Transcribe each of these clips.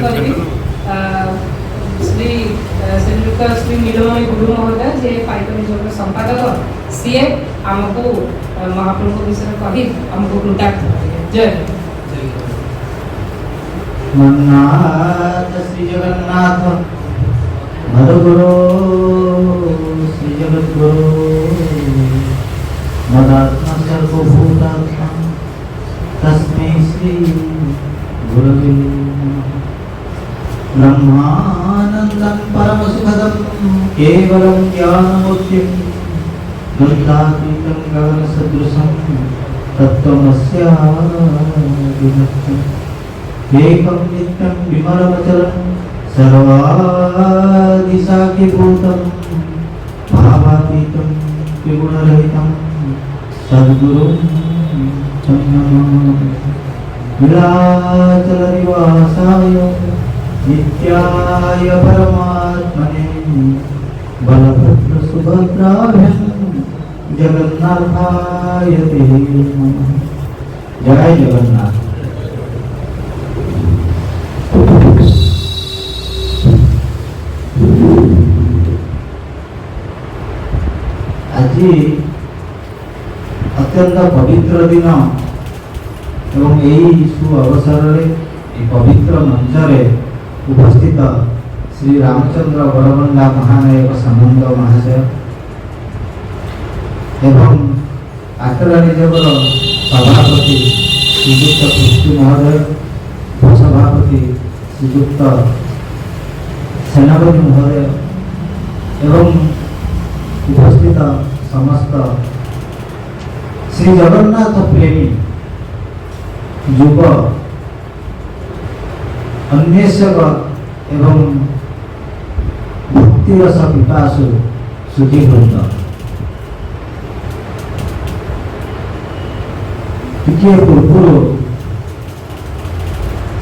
करी श्रीयुक्त श्री नीलमणि गुरु महोदय जे पाइक नियोजन संपादक सी आमको महाप्रभु विषय कही आमको कृतार्थ जय मन्नाथ श्री जगन्नाथ मधुगुरु श्री जगद्गुरु मदात्मा सर्वभूतात्मा तस्मै श्री गुरवे ब्रह्मानन्दं परमसुखदं केवलं ज्ञानमूर्तिं दुर्गातीतं गगनसदृशं तत्त्वमस्यादिलक्ष्यम् एकं नित्यं विमलमचलं सर्वादिसाखिभूतं भावातीतं त्रिगुणरहितं सद्गुरुं तं नमामि नीलाचलनिवासाय नित्याय परमात्मने बलभद्रसुभद्राभ्यां जगन्नाथाय ते नमः। जय जगन्नाथ। आज अत्यंत पवित्र दिन एवं यही सु अवसर पवित्र मंचरे उपस्थित श्री रामचंद्र बड़बंगा महानायक सामंत महाशय एवं आटरा निजगर सभापति श्रीयुक्त कृष्ण महोदय उपसभापति श्रीयुक्त सेनापति महोदय एवं उपस्थित समस्त श्री जगन्नाथ प्रेमी युग अन्वेषक एवं भक्तिरस पिपासु सुधीवृंद टिके पूर्व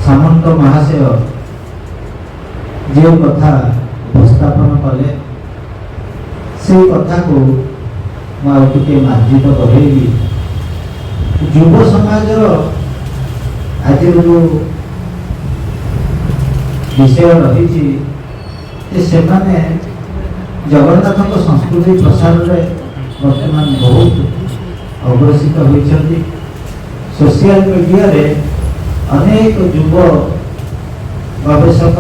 सामंत महाशय जो कथा उपस्थापन कले से कथा को मुझे मार्जित करेगी युव समाज आज जो विषय रही से जगन्नाथ संस्कृति प्रसार में वर्तमान बहुत अग्रसित होती सोशल मीडिया रे अनेक युव गवेषक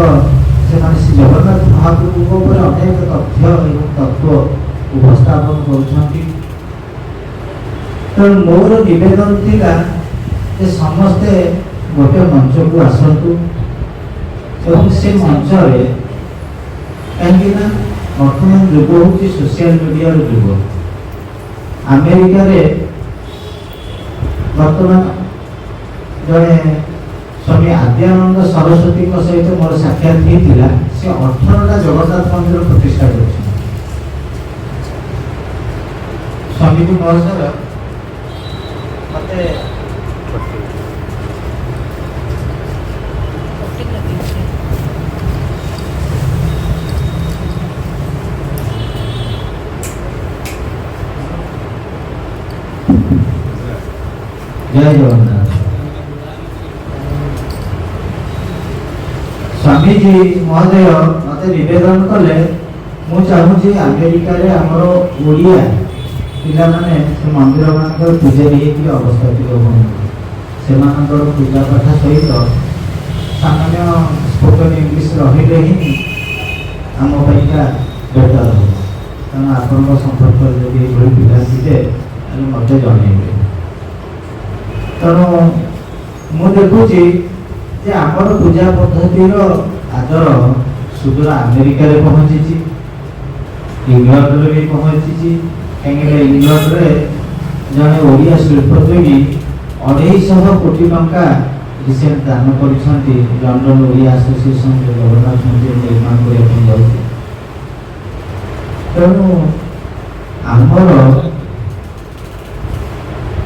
से श्री जगन्नाथ महाप्रभु अनेक तथ्य एवं तत्व उपस्थापन कर मोर निवेदन थिला जे समस्ते गोटे मंच को आसतु एवं से मंच कहीं बर्तमान युग हूँ सोशल मीडिया युग अमेरिका रे वर्तमान जड़े स्वामी आद्यानंद सरस्वती सहित मोर साक्षात होता से 18टा जगन्नाथ मंदिर प्रतिष्ठा कर स्वामी जी महाशय मत जय जगन्नाथ। स्वामी जी महोदय मत निवेदन कले मु चाहूँगी अमेरिका रे आमर ओडिया पिला माने से मंदिर मान पूजारी अवस्थित से पूजा पाठ सहित सामान्य स्पोकन इंग्लीश रही ही आमका बेटर हो तेना आपण संपर्क जब ये पिला थे मत जनइबे तेणु मु देखुची जे आमर पूजा पद्धतिर आदर सुदूर अमेरिका रे पहुँची इंग्लैंड रे भी पहुँची कहीं इंग्लैंड रे जड़े ओडिया शिल्पद्योगी 250 कोटी टंका रिसेंट दान कर लंडन ओडिया एसोसिएशन जगन्नाथ मंदिर निर्माण करने तेणु आमर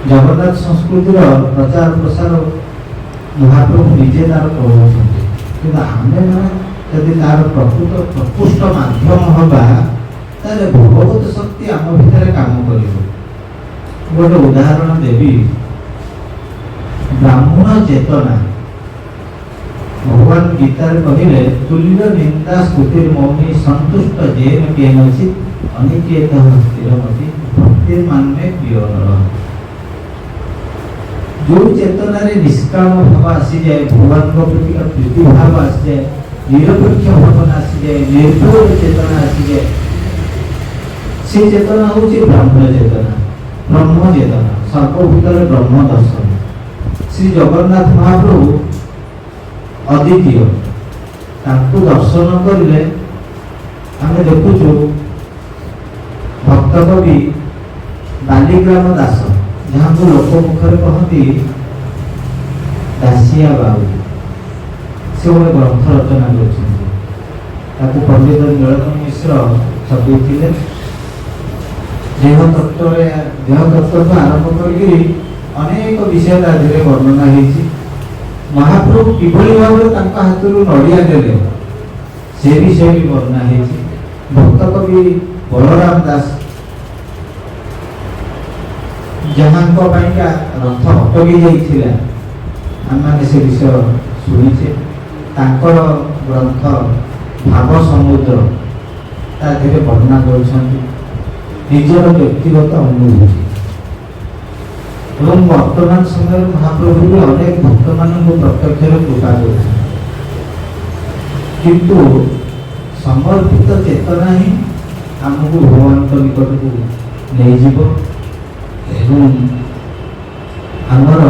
जगन्नाथ संस्कृतिर प्रचार प्रसार महाप्रभु निजे तार करुँच कि आम जदि तार प्रकृत प्रकृष्ट माध्यम हवा ताले भगवत शक्ति आम भितर काम कर गोटे उदाहरण देवी ब्राह्मण चेतना भगवान गीतार कहले तुल्य निंदा स्तुतिर मौनी संतुष्ट जेन केनचित अनिकेतः स्थिरमति भक्तिर मान में प्रिय नर। जो चेतना रे निष्काम भाव आसी जाए, भगवान को प्रति प्रीति भाव आसी जाए, निरपेक्ष भावना आसी जाए, निर्भय चेतना आसी जाए, से चेतना होची ब्रह्म चेतना, ब्रह्म चेतना सर्वभूतले ब्रह्म दर्शन। श्री जगन्नाथ महाप्रभु अद्वितीय, तांको दर्शन करले आमे देखुछु भक्त कवि बालीग्राम दास, जहाँ को लोक मुखरे कहती दासिया बाबू, से गोटे ग्रंथ रचना कर पंडित नीलकंठ मिश्र छपे। देह तत्व आरंभ करके अनेक विषय ताधे वर्णना होती। महाप्रभु किभली भाव हाथ नड़िया देले से विषय भी वर्णना होती। भक्त कवि बलराम दास जहाँ रथ अटकी जाइथिला, आम से विषय शुणीचे। ग्रंथ भाव समुद्र ताधे वर्णना कर निजर व्यक्तिगत अनुभूति। वर्तमान समय महाप्रभु भी अनेक भक्त मान प्रत्यक्ष कृपा कर, किंतु समर्पित चेतना ही आमको भगवान निकट को नहीं जीव। आमर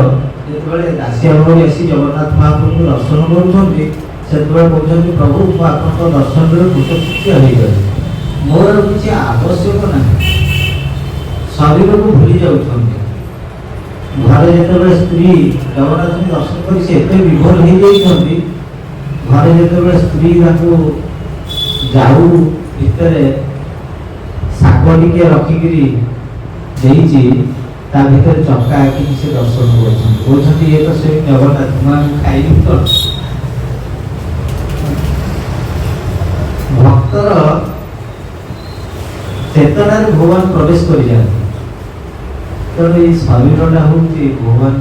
जो दासिया भाई आसी जगन्नाथ महाप्रभु दर्शन कर प्रभु आप दर्शन कृतकृत्य हो गए, मोर किसी आवश्यक ना, शरीर को भूली जाऊँ। घरे जो स्त्री जगन्नाथ दर्शन कर विभोर हो जाती, घरे जो स्त्री जाऊ भितर शाग टे रखिकी ता भीतर चक्का आँखि से दर्शन कर ये तो से जगन्नाथ खाई तो भक्तर चेतना भगवान प्रवेश कर जाते। तेणु ये शरीरटा हूँ भगवान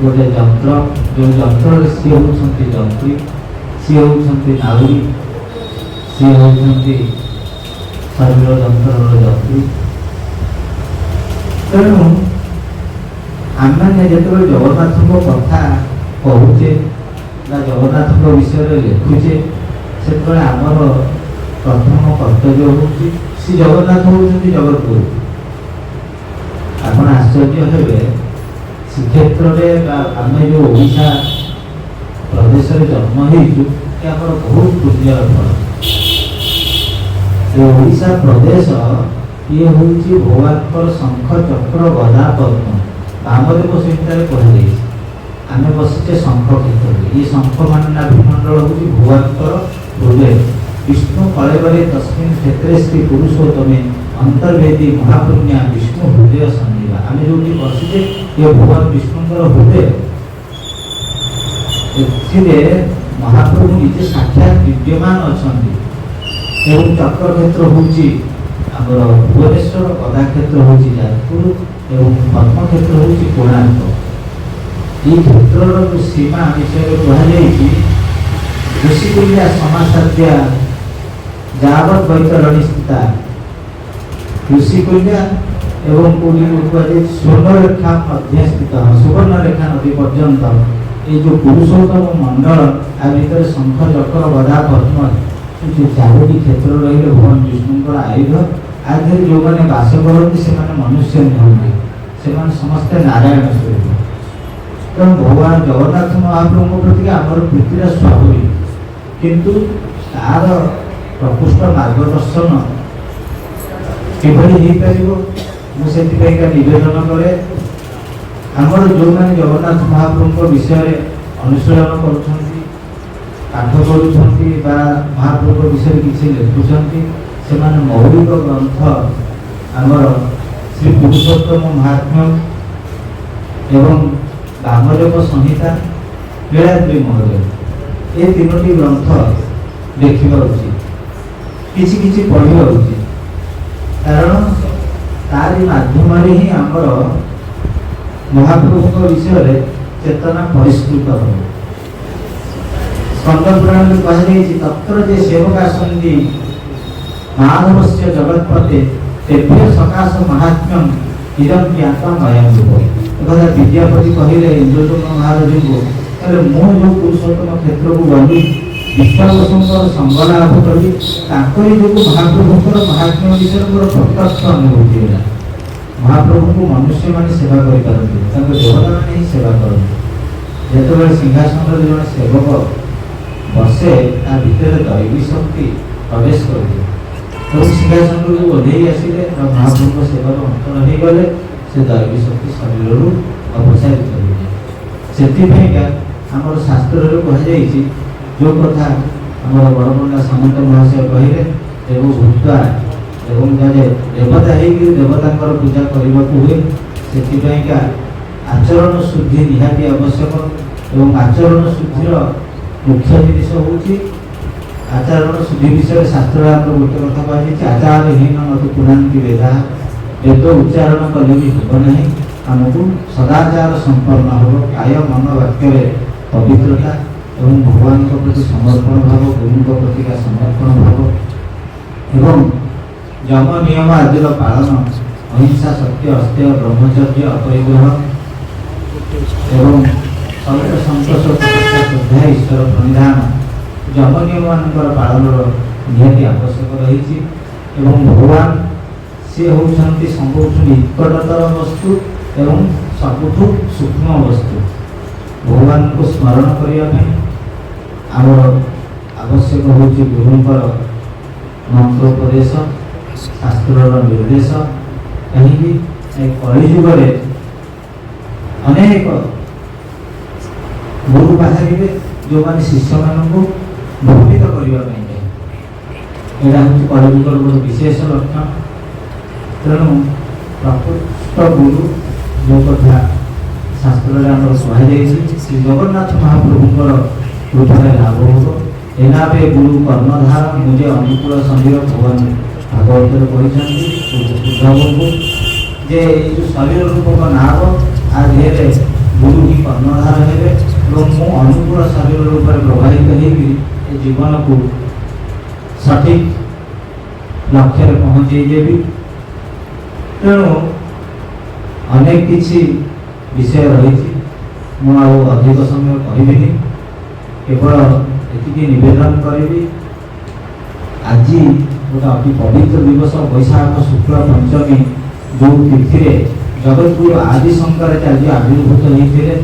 गोटे जंत्र, जो जंत्र सी होती जंत्री, सी होती नाउरी, सी होती शरीर जंत्र जंत्री। तेणु आम जो जगन्नाथ कथा कहूचे जगन्नाथ विषय लिखुचे से आमर प्रथम कर्तव्य हूँ श्री जगन्नाथ होती जगत गुरु। आप आश्चर्य हे श्रीक्षेत्र में आम जो ओडिशा प्रदेश में जन्म हो बहुत पुण्यर फल। ओडिशा प्रदेश ये हूँ भगवान शंख चक्र गदा पद्म वामदेव संहिता कहुई। आम बसीचे शंख क्षेत्र, ये शंख मान नाभिमंडल हूँ भगवान हृदय। विष्णु कलेबरे तस्मिन् क्षेत्रे श्री पुरुषोत्तमे अंतर्वेदी महापुण्या विष्णु हृदय संजीवा। आम जो बसीचे ये भगवान विष्णुंर हृदय, महाप्रभु निजे साक्षात विद्यमान अच्छा। चक्र क्षेत्र हूँ भुवनेश्वर, गदा क्षेत्र हूँ जाजपुर एवं पद्म क्षेत्र हूँ कोणार्क। ये क्षेत्र सीमा विषय कहुई ऋषिकुल्या समासाद्या जावत वैतरणी स्थिता। ऋषिकुल्या एवं स्वर्णरेखा मध्य स्थित सुवर्णरेखा नदी पर्यंत ये जो पुरुषोत्तम मंडल आ भर शंख चक्र गदा पद्म जो चारोटी क्षेत्र रही भगवान विष्णुंर आयुध आधे जो मैंने बास करते से मनुष्य नुहति, से समस्ते नारायण स्वरूप। तेणु भगवान जगन्नाथ महाप्रभु प्रति आमर प्रीतिरा स्वाभाविक, किंतु तार प्रकृष्ट मार्गदर्शन किभली मुझे निवेदन करे आमर जो मैंने जगन्नाथ महाप्रभु विषय अनुशीलन कर पाठ कर महाप्रभु विषय किसी लिखुंट से मौलिक ग्रंथ आमर श्री पुरुषोत्तम महात्म्य एवं वामदेव संहिता लीलाद्री महोदय ये तीनोटी ग्रंथ देखा उचित, किसी पढ़ा उचित। कारण तारी माध्यम ही आमर महाप्रभु विषय चेतना परिष्कृत हो। स्कंद पुराण में कहुଯାଇଛି तत्र जे सेवका सन्ति माधवस्य जगत्पते तेभ्य सकाश महात्म्यम इदम ज्ञातम अयम रूप। एकदा विद्यापति कहले इंद्रद्युम्न महाराज को कहले मो जो पुरुषोत्तम क्षेत्र को गली विश्वासंकर संग लाभ करी ताकरी जो महाप्रभुंकर महात्म्य विषय मोर प्रत्यक्ष अनुभूति है। महाप्रभु को मनुष्य माने सेवा करि पारନ୍ତି तांको देवता माने ही सेवा करନ୍ତି। जेतेबेले सिंहासन रे जने सेवक बसे ता भितर दैवी शक्ति प्रवेश करती तो सिंहासन को ओढ़ेई आसिले महाप्रभु सेवा अंतर हो गले से दैवी शक्ति शरीर रु अपसारित हो जाए। सेतिपैका हमर शास्त्र रे कह जाईछि जो कथा हमर बड़पंडा समंत महाशय कहले देव भूता एवं जने देवता है कि देवतांकर पूजा करबा को हुए सेतिपैका आचरण शुद्धि निहाती आवश्यक एवं आचरण शुद्धिर मुख्य जिनिस होची आचरण शुद्धि विषय शास्त्र हमर गोटे कथा कहछि आचारहीन अति पुरांति वेदा वेद उच्चारण कले भी हो नहीं हमको सदाचार संपन्न हो काय मन वाक्य रे पवित्रता एवं भगवान के प्रति समर्पण भाव गुरु के प्रति का समर्पण भाव एवं यम नियम आदि पालन अहिंसा सत्य अस्तेय ब्रह्मचर्य अपरिग्रह एवं सर्व संतोष श्रद्धा ईश्वर प्रणिधान यम नियम मानकर पालन निहाती आवश्यक रही एवं भगवान से होउछन्ति सबुठु निकटतर वस्तु एवं सबुठु सूक्ष्म वस्तु भगवान को स्मरण करने आमर आवश्यक होची गुरुंकर मंत्रोपदेश शास्त्र निर्देश कहीं कलिजुग अनेक गुरु बाहर जो मैंने शिष्य मान भूमित करने यहाँ हूँ कलिजुगर गोटे विशेष लक्षण तेणु प्रकृष्ट गुरु जो कथा शास्त्र कहुई श्री जगन्नाथ महाप्रभुंर कृपारे लाभ हो एनाबे गुरु कर्णधार मुझे अनुकूल संधि भगवान भागवत उद्धव को जे जो शरीर रूपक नाव आधे गुरु ही कर्णधार है मु अनुकूल शरीर रूप प्रभावित हो जीवन को सठिक लक्ष्य पहुँचे देवी तेणु अनेक किसी विषय रही अधिक समय कहबी केवल ये निवेदन करी आज गोटे अति पवित्र दिवस वैशाख शुक्ल पंचमी जो तिथि जगतगुरु आदि शंकराचार्य आविर्भूत होते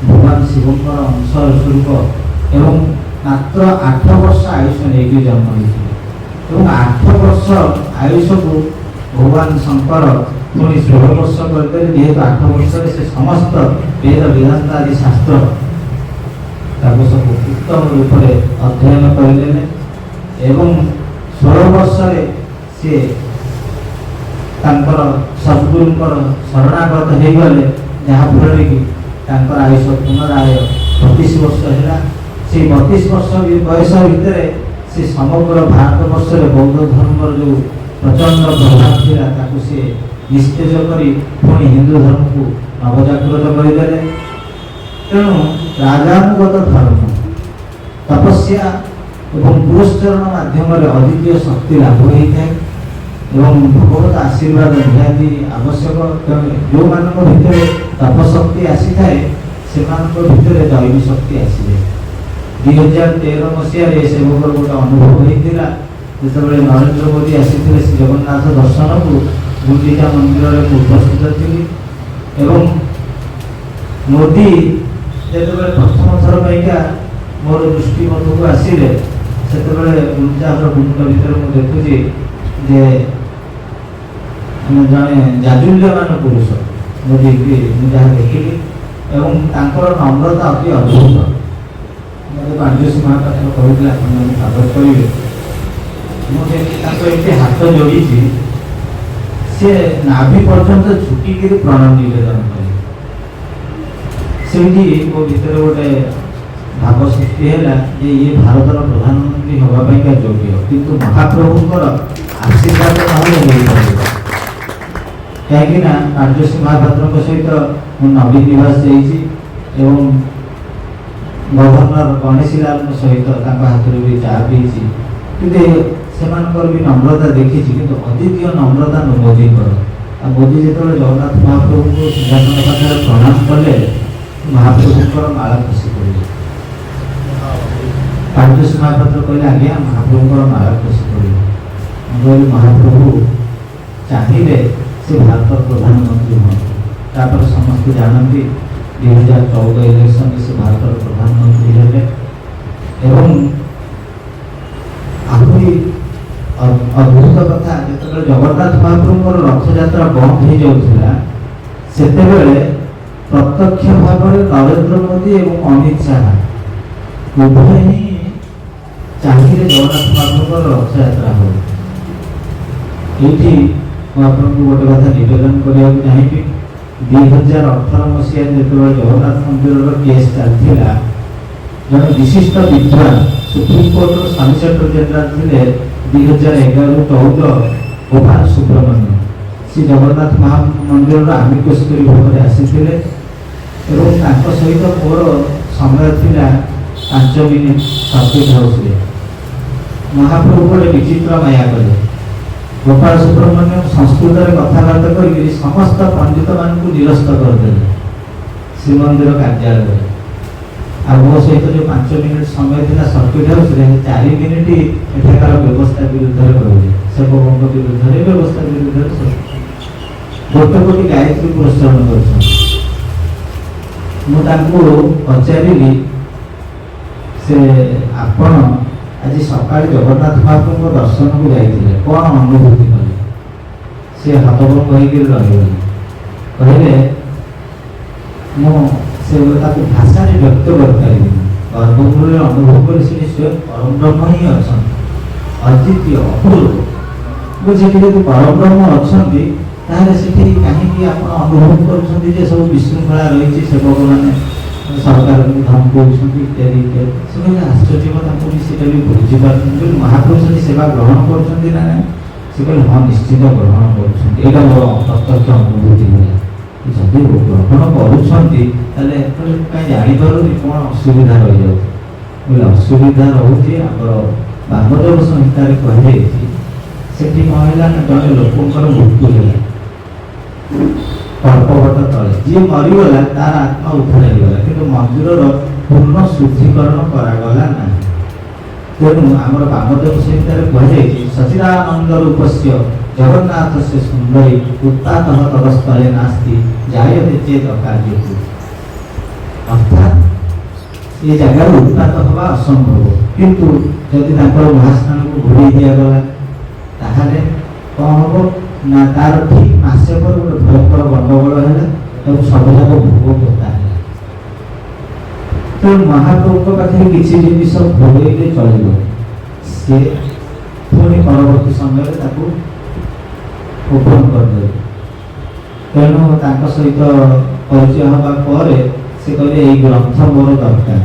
भगवान शिवंकर अंश स्वरूप एवं मात्र 8 वर्ष आयुष नहीं जन्म होते 8 वर्ष आयुष को भगवान शंकर पुणी 16 वर्ष करते जेहेतु 8 वर्ष से समस्त वेद वेदांत आदि शास्त्र सब उत्तम रूप से अध्ययन करले एवं 16 वर्ष से सद्गुरुंकर शरणागत हो गले जहाँफल कि आयुष पुनराय 32 वर्ष है से 32 वर्ष बयस भितर से समग्र भारत वर्ष बौद्ध धर्म जो प्रचंड प्रभाव था से निस्तेज कर पुणी हिंदू धर्म को नवजागृत करदे तेणु राजानुगत धर्म तपस्या एवं पुरस्चरण माध्यम अद्वितीय शक्ति लाभ होता है एवं भगवत आशीर्वाद निहाती आवश्यक जो मान भीतर तपशक्ति आसी थाए से भीतर दैवी शक्ति आसी 2013 मसीह सेवकर गोटे अनुभव होता जो नरेंद्र मोदी आसी श्री जगन्नाथ दर्शन को गुंडिचा मंदिर में उपस्थित थी एवं मोदी जो प्रथम थर पाइका मोर दृष्टि मत को आसिले से गुंडिचार कुंड भर मुझे देखुची जे जड़े जाजुल्यमान पुरुष मोदी की जहाँ देखिली एवं नम्रता अति अद्भुत मतलब पांचसी महापात्र कहते खबर करेंगे मुझे हाथ जोड़ी सी नाभि पर्यंत झुकिक प्रणाम निवेदन करें मो भर गोटे भाव सृष्टि है ये भारतर प्रधानमंत्री होगापा योग्य किंतु महाप्रभुंर आशीर्वाद ना कहीं पांचसी महापात्र सहित नवीन निवास एवं गवर्नर गणेशी लाल सहित हाथ भी चा पीची कि सेमानकर भी नम्रता देखी कि अद्वितीय नम्रता मोदी मोदी जो जगन्नाथ महाप्रभु को सिंहासन पाखे प्रणाम कले महाप्रभुकर माला खसी पड़े पांचुष महापात्र कहले आज्ञा महाप्रभुकर माला खसी पड़े महाप्रभु चाहिए से भारत प्रधानमंत्री हूँ समस्त जानती 2014 इलेक्शन से भारत प्रधानमंत्री हेले आहरी अद्भुत कथा जो जगन्नाथ महाप्रभुर रथ यात्रा बंद हो जाऊला से प्रत्यक्ष भाव में नरेंद्र मोदी और अमित शाह उभय ही चाहिए जगन्नाथ महाप्रभुर रथ यात्रा हो ये महाप्रभु गोटे कथा निवेदन करने चाहिए 2018 मसीह जो जगन्नाथ मंदिर केस चलता जन विशिष्ट विद्वान सुप्रीमकोर्ट सॉलिसिटर जनरल थे 2011-14 ओभार सुब्रमण्यम सी जगन्नाथ महामंदिर आमिकोस भाव आसी सहित मोर समय था 5 मिनिट सर्किट हाउस महाप्रभु गोटे विचित्र माया कले गोपाल सुब्रमण्यम संस्कृत में कथबार्ता कर समस्त पंडित मान निरस्त करदे श्रीमंदिर कार्यालय आ मो सहित जो 5 मिनिट समय था सर्किट हाउस 4 मिनिट एठाकार व्यवस्था विरुद्ध कहले सेवकों विरुद्ध व्यवस्था विरुद्ध गोटे कोटी गायत्री पुरस्कार पचारि से आपण आज सकाल जगन्नाथ महाप्रभु दर्शन को जाइए कौन अनुभूति कले से हतभंग रही कहले मुझे भाषा व्यक्त कर पारि गर्भगृह अनुभव कर स्वयं परम ब्रह्म ही अच्छा अद्वितीय अपूर्व मुझे परम ब्रह्म अच्छा कहीं आप अनुभव कर सब विशृंखला रही सेवक मैंने सरकार धमक इत्यादि इत्यादि आश्चर्य भी बुझीपार महाप्रभु सेवा ग्रहण कर हाँ निश्चित ग्रहण कर मोर प्रत्यक्ष अनुभूति जदि ग्रहण कर जापर कौन असुविधा रही जाए असुविधा रोचे वामदेव संहितार कहुई से कहला जड़े लोकर मृत्यु है कल्पवट तले जी मरीगला तार आत्मा उद्धार होगा कि मंदिर पूर्ण शुद्धिकरण करागला ना तेणु आम वामदेव संहितार कहुई सचिदानंद रूप से जगन्नाथ से सुंदरी उत्तात तदस्थले नास्ति जायते चेत अकार्य अर्थात ये जगह उत्तात हवा असंभव किंतु जदि महास्नान को घोड़े दिगला ताहले कौन हम ना तार ठीक मसे पर गोटे भयंकर गंडगोल है सबजाक भोग होता है तो महाप्रभु पाखे किसी जिनिस भोगले चलो सी पुणी परवर्त समय ओपन करदे तेणु सहित परिचय हाँपर से कहले ये ग्रंथ मोर दरकार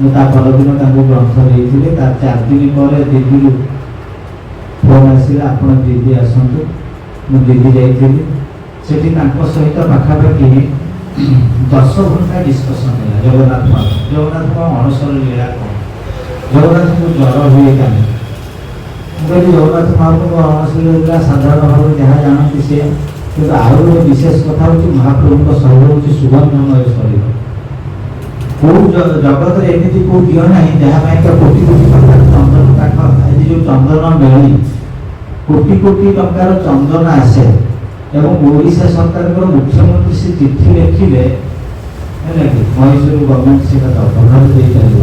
मुझे परदिन ग्रंथ देती 4 दिन पर दिल्ली फोन आसला आप दीदी आसतु मु दीदी जाइली सहित पाखापाखि 10 घंटा डिस्कसन है जगन्नाथ अणसर लीला कौन जगन्नाथ को ज्वर हुए कहीं मुझे जगन्नाथ महाप्रभु अणसर लीला साधारण भाव जहाँ जानती सी कि आउ विशेष कथा हूँ महाप्रभु शरीर हूँ सुगंधमय शरीर कौ जगत एमती कौ दिह ना जहाँ कोटी कोटी चंदन काठ आज जो चंदन मेली कोटी कोटी टंकार चंदन आसे एवं ओडिशा सरकार मुख्यमंत्री से चिठी लिखिले मैसूर गवर्नमेंट से प्रभाव दे पार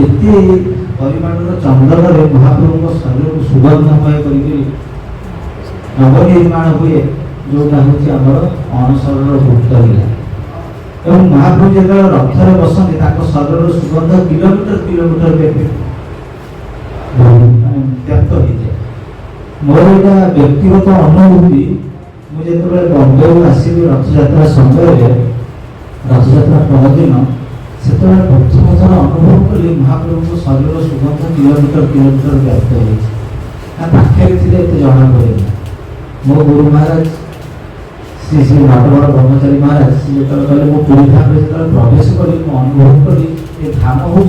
एत परिमाण चंदन महाप्रभु शरीर को सुगंधमय कर नवनिर्माण हुए जोटा हूँ आम अणसर भुक्त लीला एवं महाप्रभु जो रथरे बसती शरीर सुगंध किलोमीटर किलोमीटर व्याप्त हो जाए मोर यहाँ व्यक्तिगत अनुभूति मुझे बंबे आसली रथयात्रा समय रथयात्रा परदिन से प्रथम थर अनुभव कली महाप्रभु शरीर सुगंध किलोमीटर किलोमीटर व्याप्त हो पाखे थे जना पड़े मो गुरु महाराज श्री श्री नटवर ब्रह्मचारी महाराज जो कहले मो पुरी धाम प्रवेश कर अनुभव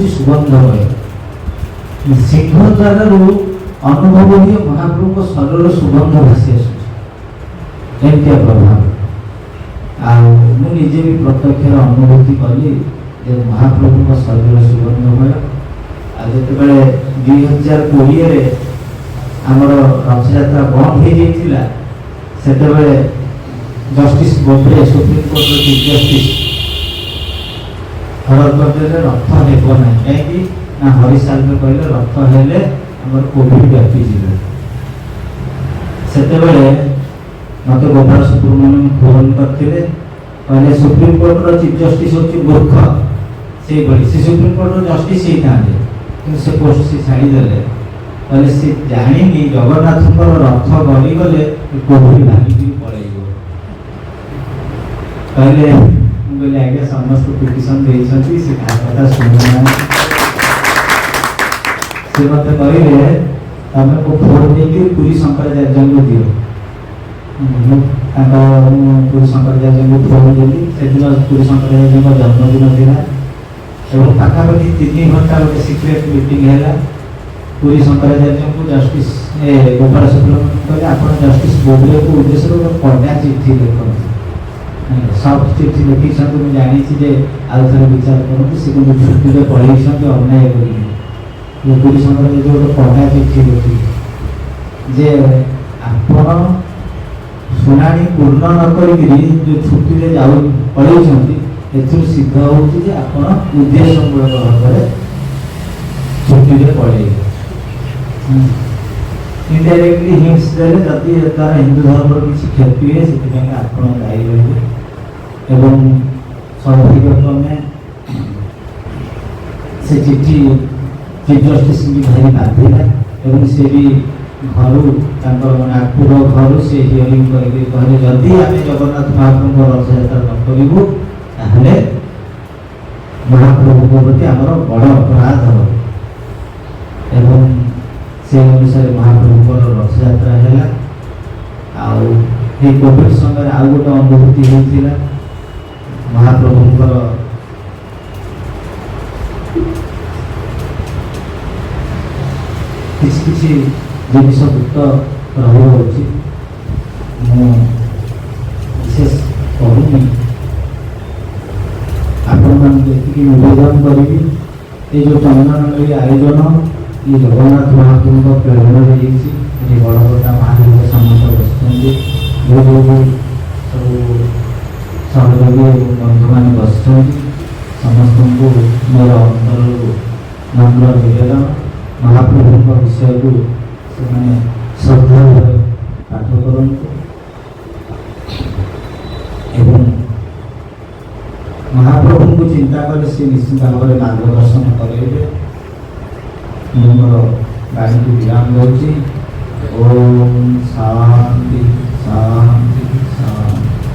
ହେଉଛି ସୁଗନ୍ଧମୟ। ସିଂହ ଦ୍ୱାରରୁ ଅନୁଭବ ହୁଏ ମହାପ୍ରଭୁଙ୍କ ଶରୀରର ସୁଗନ୍ଧ ଭାସି ଆସୁଛି, ଏମିତିଆ ପ୍ରଭାବ। ଆଉ ମୁଁ ନିଜେ ବି ପ୍ରତ୍ୟକ୍ଷର ଅନୁଭୂତି କଲି ଯେ ମହାପ୍ରଭୁଙ୍କ ଶରୀର ସୁଗନ୍ଧମୟ। ଆଉ ଯେତେବେଳେ 2020ରେ ଆମର ରଥଯାତ୍ରା ବନ୍ଦ ହେଇଯାଇଥିଲା, ସେତେବେଳେ ଜଷ୍ଟିସ୍ ବୋବଡେ, ସୁପ୍ରିମକୋର୍ଟର ଚିଫ୍ ଜଷ୍ଟିସ୍, ଅର୍ଡର କରିଦେଲେ ରଥ ହେବ ନାହିଁ। କାହିଁକି ନା ହରିସାଲରେ କହିଲେ ରଥ ହେଲେ ଆମର କୋଭିଡ ବ୍ୟାପିଯିବ। ସେତେବେଳେ ମୋତେ ଗୋପାଳ ସୁବ୍ରମଣ୍ୟମ ଫୋନ କରିଥିଲେ, କହିଲେ ସୁପ୍ରିମକୋର୍ଟର ଚିଫ୍ ଜଷ୍ଟିସ୍ ହେଉଛି ମୂର୍ଖ। ସେଇଭଳି ସେ ସୁପ୍ରିମକୋର୍ଟର ଜଷ୍ଟିସ୍ ହେଇଥାନ୍ତେ, କିନ୍ତୁ ସେ ପୋଷ୍ଟ ସେ ଛାଡ଼ିଦେଲେ। କହିଲେ ସେ ଜାଣିନି ଜଗନ୍ନାଥଙ୍କର ରଥ ଗଡ଼ିଗଲେ କୋଭିଡ ଭାଙ୍ଗିକି ପଳେଇବ। କହିଲେ ମୁଁ କହିଲି ଆଜ୍ଞା ସମସ୍ତେ ପିଟିସନ ଦେଇଛନ୍ତି, ସେ କାହା କଥା ଶୁଣୁନାହାନ୍ତି। ସେ ମୋତେ କହିଲେ ତମେ ଫୋନ ଦେଇକି ପୁରୀ ଶଙ୍କରାଚାର୍ଯ୍ୟଙ୍କୁ ଦିଅ। ମୁଁ ପୁରୀ ଶଙ୍କରାଚାର୍ଯ୍ୟଙ୍କୁ ଫୋନ ଦେଲି। ସେଦିନ ପୁରୀ ଶଙ୍କରାଚାର୍ଯ୍ୟଙ୍କ ଜନ୍ମଦିନ ଥିଲା ଏବଂ ପାଖାପାଖି 3 ଘଣ୍ଟା ଗୋଟେ ସିକ୍ରେଟ୍ ମିଟିଂ ହେଲା। ପୁରୀ ଶଙ୍କରାଚାର୍ଯ୍ୟଙ୍କୁ ଜଷ୍ଟିସ୍ ଗୋପାଳ ସୁବ୍ରମଣ୍ୟମ କହିଲେ ଆପଣ ଜଷ୍ଟିସ୍ ବୋବଡେଙ୍କୁ ଉଦ୍ଦେଶ୍ୟରେ ଗୋଟେ କଡ଼ା ଚିଠି ଲେଖନ୍ତୁ, ସଫ୍ଟ ଚିଠି ଲେଖିଛନ୍ତି। ମୁଁ ଜାଣିଛି ଯେ ଆଉ ଥରେ ବିଚାର କରନ୍ତୁ, ସେ କିନ୍ତୁ ଛୁଟିରେ ପଳେଇଛନ୍ତି ଅନ୍ୟାୟ କରିକି। ପୁରୀ ଶଙ୍କରାଚାର୍ଯ୍ୟ ଗୋଟେ କଡ଼ା ଚିଠି ଲେଖିଲେ ଯେ ଆପଣ ଶୁଣାଣି ପୂର୍ଣ୍ଣ ନ କରିକିରି ଯେଉଁ ଛୁଟିରେ ପଳେଇଛନ୍ତି, ଏଥିରୁ ସିଦ୍ଧ ହେଉଛି ଯେ ଆପଣ ଉଦ୍ଦେଶ୍ୟମୂଳକ ଭାବରେ ଛୁଟିରେ ପଳେଇବେ। ଇନଡାଇରେକ୍ଟଲି ହିଣ୍ଟସ୍ ଦେଲେ ଯଦି ଦ୍ୱାରା ହିନ୍ଦୁ ଧର୍ମର କିଛି କ୍ଷତି ହୁଏ ସେଥିପାଇଁ ଆପଣ ଦାୟୀ ରହିବେ। ଏବଂ ସୌଭାଗ୍ୟକ୍ରମେ ସେ ଚିଠି ଚିଫ୍ ଜଷ୍ଟିସ୍ ବି ଭାରି ବାଧିଲା ଏବଂ ସେ ବି ଘରୁ ତାଙ୍କର ନାଗପୁର ଘରୁ ସେ ହିୟରିଂ କରିକି କହିଲେ ଯଦି ଆମେ ଜଗନ୍ନାଥ ମହାପ୍ରଭୁଙ୍କ ରଥଯାତ୍ରା ନ କରିବୁ ତାହେଲେ ମହାପ୍ରଭୁଙ୍କ ପ୍ରତି ଆମର ବଡ଼ ଅପରାଧ ହେବ। ଏବଂ ସେ ଅନୁସାରେ ମହାପ୍ରଭୁଙ୍କର ରଥଯାତ୍ରା ହେଲା। ଆଉ এই କୋଭିଡ ସମୟରେ ଆଉ ଗୋଟେ ଅନୁଭୂତି ହେଇଥିଲା, ମହାପ୍ରଭୁଙ୍କର କିଛି କିଛି ଜିନିଷ ଗୁପ୍ତ ରହିବା ଉଚିତ। ମୁଁ ବିଶେଷ କରୁନି, ଆପଣମାନଙ୍କୁ ଏତିକି ନିବେଦନ କରିବି ଏ ଯେଉଁ ଚନ୍ଦନମେଳି ଆୟୋଜନ ये जगन्नाथ महाप्रभु प्रेरणा ହେଇଛି। ଏଠି ବଡ଼ ବଡ଼ ମହାପ୍ରଭୁ ସମସ୍ତେ ବସିଛନ୍ତି, ସବୁ ସହଯୋଗୀ ଏବଂ ବନ୍ଧୁମାନେ ବସିଛନ୍ତି। ସମସ୍ତଙ୍କୁ ମୋର ଅନ୍ତରରୁ ନମ୍ର ନିବେଦନ, ମହାପ୍ରଭୁଙ୍କ ବିଷୟକୁ ସେମାନେ ଶ୍ରଦ୍ଧା ଭାବେ ପାଠ କରନ୍ତୁ ଏବଂ ମହାପ୍ରଭୁଙ୍କୁ ଚିନ୍ତା କଲେ ସେ ନିଶ୍ଚିତ ଭାବରେ ମାର୍ଗଦର୍ଶନ କରାଇବେ। ମୁଁ ମୋର ବାଣୀକୁ ବିରାମ ଦେଉଛି। ଓମ୍ ଶାନ୍ତି ଶାନ୍ତି।